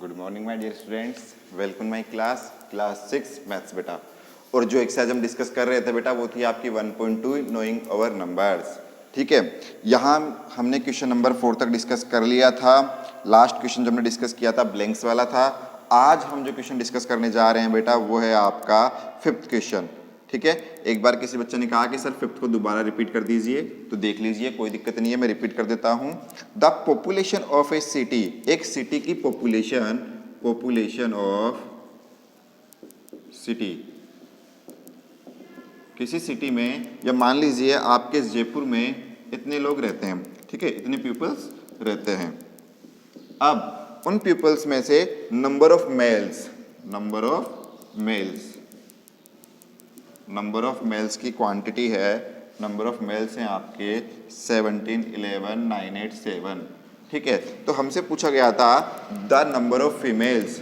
Good morning my dear students, welcome my class 6 maths बेटा। और जो एक्सरसाइज हम डिस्कस कर रहे थे बेटा वो थी आपकी 1.2 नोइंग आवर नंबर्स। ठीक है, यहाँ हमने क्वेश्चन नंबर 4 तक डिस्कस कर लिया था। लास्ट क्वेश्चन जो हमने डिस्कस किया था ब्लैंक्स वाला था। आज हम जो क्वेश्चन डिस्कस करने जा रहे हैं बेटा वो है आपका 5th क्वेश्चन। ठीक है, एक बार किसी बच्चे ने कहा कि सर 5th को दोबारा रिपीट कर दीजिए, तो देख लीजिए, कोई दिक्कत नहीं है, मैं रिपीट कर देता हूं। The population of A city, एक सिटी की पॉपुलेशन ऑफ सिटी, किसी सिटी में, या मान लीजिए आपके जयपुर में इतने लोग रहते हैं, ठीक है, इतने पीपल्स रहते हैं। अब उन पीपल्स में से नंबर ऑफ मेल्स की क्वांटिटी है, नंबर ऑफ मेल्स हैं आपके 17, 11, 9, 8, 7। ठीक है, तो हमसे पूछा गया था द नंबर ऑफ फीमेल्स।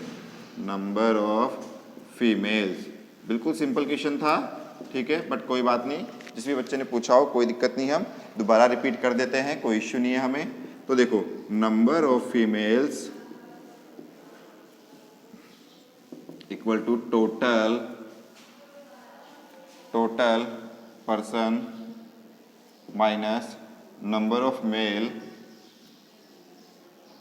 बिल्कुल सिंपल क्वेश्चन था, ठीक है, बट कोई बात नहीं, जिस भी बच्चे ने पूछा हो कोई दिक्कत नहीं, हम दोबारा रिपीट कर देते हैं, कोई इश्यू नहीं है हमें। तो देखो, number of females equal to total person minus number of male.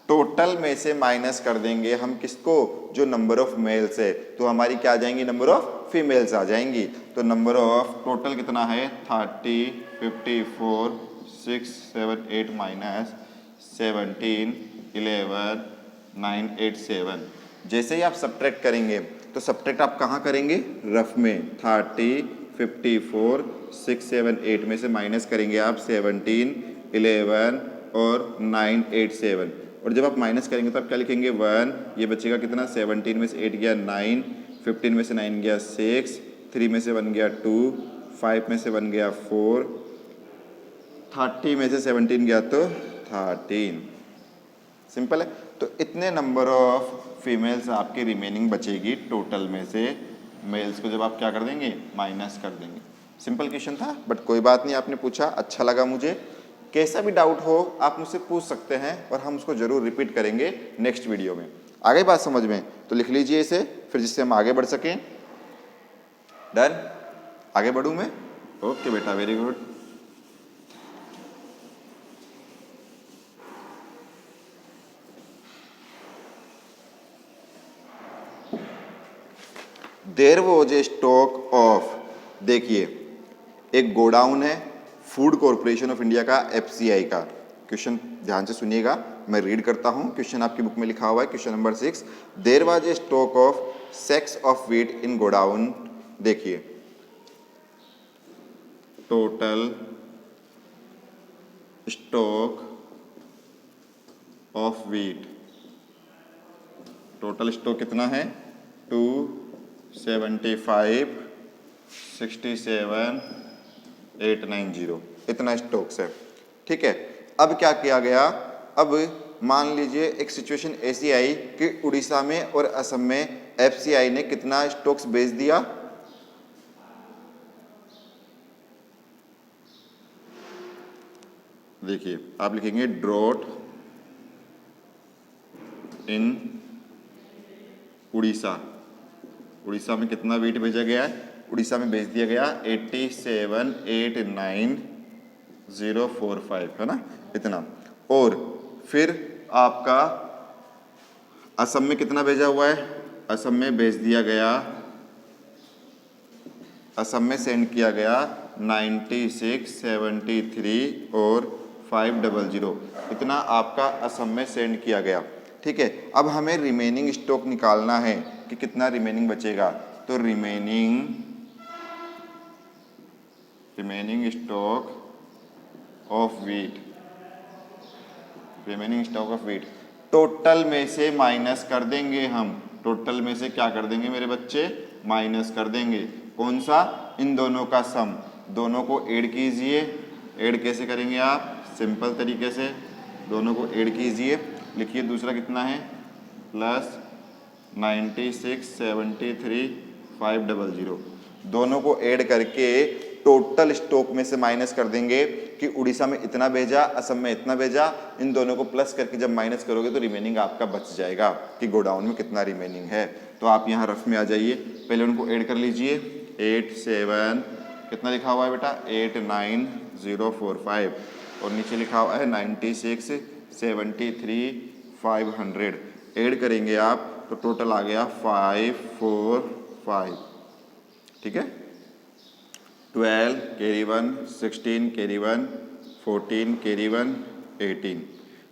Total में से माइनस कर देंगे हम किसको, जो नंबर ऑफ मेल्स है, तो हमारी क्या आ जाएंगी, नंबर ऑफ फीमेल्स आ जाएंगी। तो नंबर ऑफ टोटल कितना है 30, 54, 6, 7, 8 माइनस 17, 11, 9, 8, 7। जैसे ही आप सब्ट्रैक्ट करेंगे तो सब्ट्रैक्ट आप कहाँ करेंगे, रफ में 30, 54, 6, 7, 8 में से माइनस करेंगे आप 17, 11 और 9, 8, 7। और जब आप माइनस करेंगे तो आप क्या लिखेंगे 1, ये बचेगा कितना, 17 में से 8 गया 9, 15 में से 9 गया 6, 3 में से 1 गया 2, 5 में से 1 गया 4, 30 में से 17 गया तो 13। सिंपल है। तो इतने नंबर ऑफ फीमेल्स आपकी रिमेनिंग बचेगी टोटल में से, मेल्स को जब आप क्या कर देंगे, माइनस कर देंगे। सिंपल क्वेश्चन था, बट कोई बात नहीं, आपने पूछा, अच्छा लगा मुझे। कैसा भी डाउट हो आप मुझसे पूछ सकते हैं और हम उसको जरूर रिपीट करेंगे नेक्स्ट वीडियो में। आगे बात समझ में, तो लिख लीजिए इसे, फिर जिससे हम आगे बढ़ सकें। डन, आगे बढ़ूं मैं? ओके बेटा, very good. There was a stock of, देखिए एक गोडाउन है फूड कॉरपोरेशन ऑफ इंडिया का, एफसीआई का। क्वेश्चन ध्यान से सुनिएगा, मैं रीड करता हूं, क्वेश्चन आपकी बुक में लिखा हुआ है, question number 6। There was a stock of sacks of wheat in godown. देखिए total stock of wheat, total stock कितना है 275, 67, 890, इतना स्टॉक्स है। ठीक है, अब क्या किया गया, अब मान लीजिए एक सिचुएशन ऐसी आई कि उड़ीसा में और असम में एफसीआई ने कितना स्टॉक्स बेच दिया, देखिए आप लिखेंगे ड्रॉट इन उड़ीसा। उड़ीसा में कितना वेट भेजा गया है, उड़ीसा में भेज दिया गया 87,89,045, है ना, इतना। और फिर आपका असम में कितना भेजा हुआ है, असम में भेज दिया गया, असम में सेंड किया गया 96, 73 और 500, इतना आपका असम में सेंड किया गया। ठीक है, अब हमें रिमेनिंग स्टॉक निकालना है कि कितना रिमेनिंग बचेगा। तो remaining stock of wheat, total में से माइनस कर देंगे हम, टोटल में से क्या कर देंगे मेरे बच्चे, माइनस कर देंगे। कौन सा, इन दोनों का सम, दोनों को ऐड कीजिए। ऐड कैसे करेंगे आप, सिंपल तरीके से, दोनों को ऐड कीजिए। लिखिए दूसरा कितना है, प्लस 96, 73, 500, दोनों को ऐड करके टोटल स्टॉक में से माइनस कर देंगे। कि उड़ीसा में इतना भेजा, असम में इतना भेजा, इन दोनों को प्लस करके जब माइनस करोगे तो रिमेनिंग आपका बच जाएगा कि गोडाउन में कितना रिमेनिंग है। तो आप यहाँ रफ में आ जाइए, पहले उनको ऐड कर लीजिए। 8 7 कितना लिखा हुआ है बेटा 89045 और नीचे लिखा हुआ है 96 73 500। ऐड करेंगे आप तो टोटल आ गया 545, ठीक है। 12 कैरी 1, 16 कैरी 1, 14 कैरी 1, 18।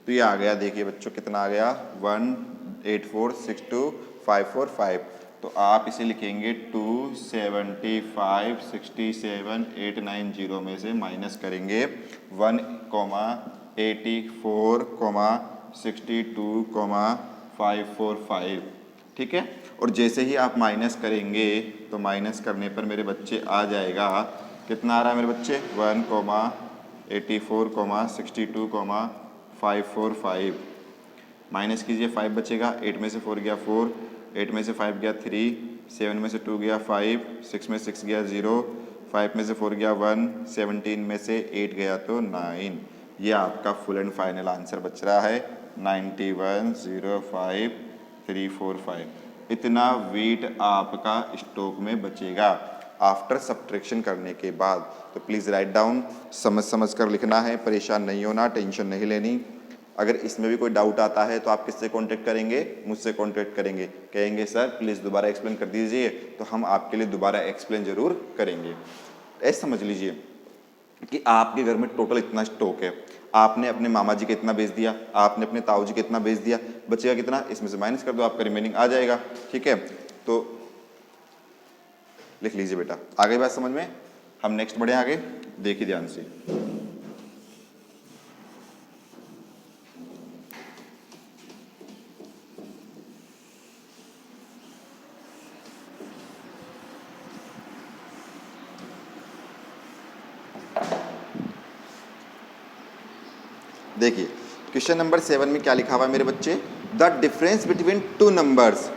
तो ये आ गया, देखिए बच्चों कितना आ गया 18462,545। तो आप इसे लिखेंगे 275,67,890 में से माइनस करेंगे 1,84,62,545, ठीक है। और जैसे ही आप माइनस करेंगे तो माइनस करने पर मेरे बच्चे आ जाएगा, कितना आ रहा है मेरे बच्चे 1,84,62,545। माइनस कीजिए 5 बचेगा, 8 में से 4 गया 4, 8 में से 5 गया 3, 7 में से 2 गया 5, 6 में 6 गया 0, 5 में से 4 गया 1, 17 में से 8 गया तो 9। ये आपका फुल एंड फाइनल आंसर बच रहा है 91,05,345। इतना वेट आपका स्टॉक में बचेगा आफ्टर सब्ट्रैक्शन करने के बाद। तो प्लीज़ राइट डाउन, समझ कर लिखना है, परेशान नहीं होना, टेंशन नहीं लेनी। अगर इसमें भी कोई डाउट आता है तो आप किससे कांटेक्ट करेंगे, मुझसे कांटेक्ट करेंगे, कहेंगे सर प्लीज़ दोबारा एक्सप्लेन कर दीजिए, तो हम आपके लिए दोबारा एक्सप्लेन ज़रूर करेंगे। ऐसे समझ लीजिए कि आपके घर में टोटल इतना स्टॉक है, आपने अपने मामा जी के इतना बेच दिया, आपने अपने ताऊ जी के इतना बेच दिया, बचेगा कितना, इसमें से माइनस कर दो, आपका रिमेनिंग आ जाएगा, ठीक है। तो लिख लीजिए बेटा, आ गई बात समझ में। हम नेक्स्ट बढ़े आगे, देखिए ध्यान से। देखिए क्वेश्चन नंबर 7 में क्या लिखा हुआ है मेरे बच्चे, the difference between two numbers,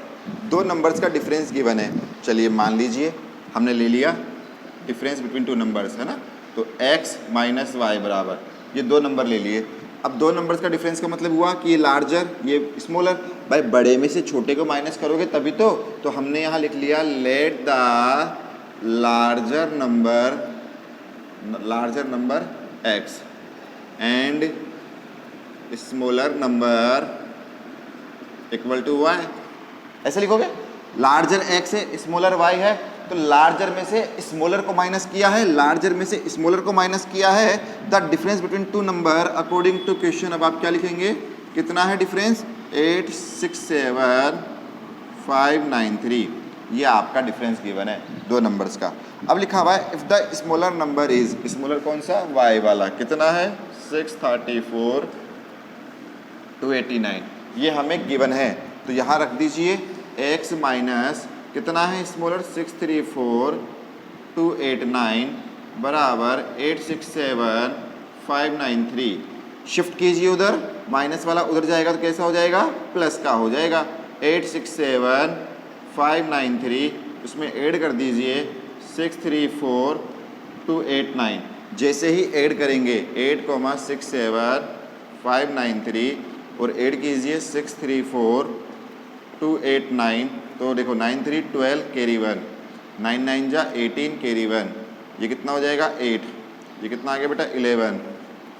दो नंबर्स का डिफरेंस गिवन है। चलिए मान लीजिए हमने ले लिया डिफरेंस बिटवीन टू नंबर्स, है ना। तो x माइनस वाई बराबर, ये दो नंबर ले लिए। अब दो नंबर्स का डिफरेंस का मतलब हुआ कि ये लार्जर ये स्मॉलर, भाई बड़े में से छोटे को माइनस करोगे तभी तो हमने यहाँ लिख लिया let the larger number x and smaller number equal to y। ऐसे लिखोगे, लार्जर x है स्मॉलर y है, तो लार्जर में से स्मॉलर को माइनस किया है, लार्जर में से स्मॉलर को माइनस किया है। The difference between two number according to question, अब आप क्या लिखेंगे, कितना है डिफरेंस 867,593। ये आपका डिफरेंस गिवन है दो नंबर्स का। अब लिखा हुआ है if the smaller number is, smaller कौन सा, y वाला, कितना है 634,289, ये हमें गिवन है। तो यहाँ रख दीजिए x माइनस कितना है स्मॉलर 634,289 बराबर 867,593। शिफ्ट कीजिए उधर, माइनस वाला उधर जाएगा तो कैसा हो जाएगा, प्लस का हो जाएगा। 867,593 उसमें ऐड कर दीजिए 634,289। जैसे ही ऐड करेंगे 8,67,593 और ऐड कीजिए 634,289, तो देखो 9 3 12 कैरी 1, 9 9 जा 18 कैरी 1, ये कितना हो जाएगा 8, ये कितना आ गया बेटा 11,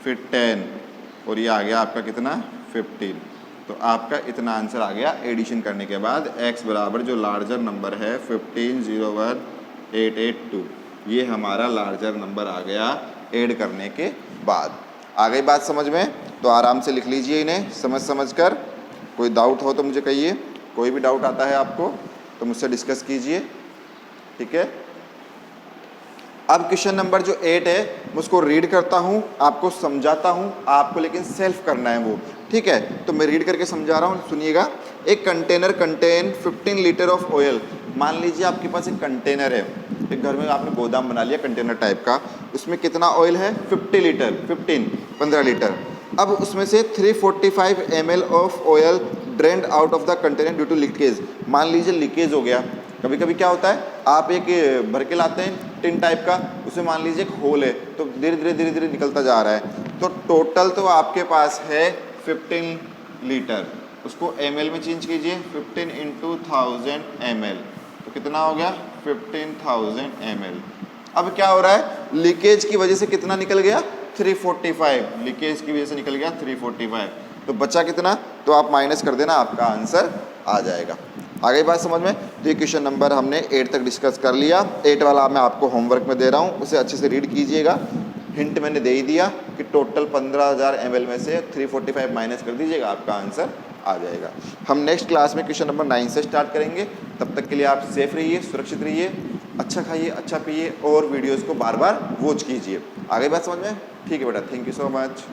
फिर 10 और ये आ गया आपका कितना 15। तो आपका इतना आंसर आ गया एडिशन करने के बाद। x बराबर जो लार्जर नंबर है 15,01,882, ये हमारा लार्जर नंबर आ गया ऐड करने के बाद। आ गई बात समझ में, तो आराम से लिख लीजिए इन्हें समझ कर। कोई डाउट हो तो मुझे कहिए, कोई भी डाउट आता है आपको तो मुझसे डिस्कस कीजिए, ठीक है। अब क्वेश्चन नंबर जो 8 है मैं उसको रीड करता हूँ, आपको समझाता हूँ, आपको लेकिन सेल्फ करना है वो, ठीक है। तो मैं रीड करके समझा रहा हूँ, सुनिएगा। एक container contain 15 litre of oil. मान लीजिए आपके पास एक कंटेनर है, एक घर में आपने गोदाम बना लिया कंटेनर टाइप का, उसमें कितना ऑयल है 50 लीटर, 15 लीटर। अब उसमें से 345 ml of oil drained out of the container due to leakage. मान लीजिए लीकेज हो गया। कभी कभी क्या होता है, आप एक भर के लाते हैं टिन टाइप का, उसमें मान लीजिए एक होल है, तो धीरे धीरे धीरे धीरे निकलता जा रहा है। तो टोटल तो आपके पास है 15 लीटर, उसको ml में चेंज कीजिए, 15 इंटू 1000 ml, तो कितना हो गया 15,000 ml। अब क्या हो रहा है, लीकेज की वजह से कितना निकल गया 345, लीकेज की वजह से निकल गया 345, तो बचा कितना, तो आप माइनस कर देना, आपका आंसर आ जाएगा। आ गई बात समझ में। तो ये क्वेश्चन नंबर हमने 8 तक डिस्कस कर लिया। 8 वाला मैं आपको होमवर्क में दे रहा हूँ, उसे अच्छे से रीड कीजिएगा। हिंट मैंने दे ही दिया कि टोटल 15,000 ml में से 345 माइनस कर दीजिएगा, आपका आंसर आ जाएगा। हम नेक्स्ट क्लास में क्वेश्चन नंबर 9 से स्टार्ट करेंगे। तब तक के लिए आप सेफ रहिए, सुरक्षित रहिए, अच्छा खाइए, अच्छा पिए और वीडियोज़ को बार बार वॉच कीजिए। आ गई बात समझ में। ठीक है बेटा, थैंक यू सो मच।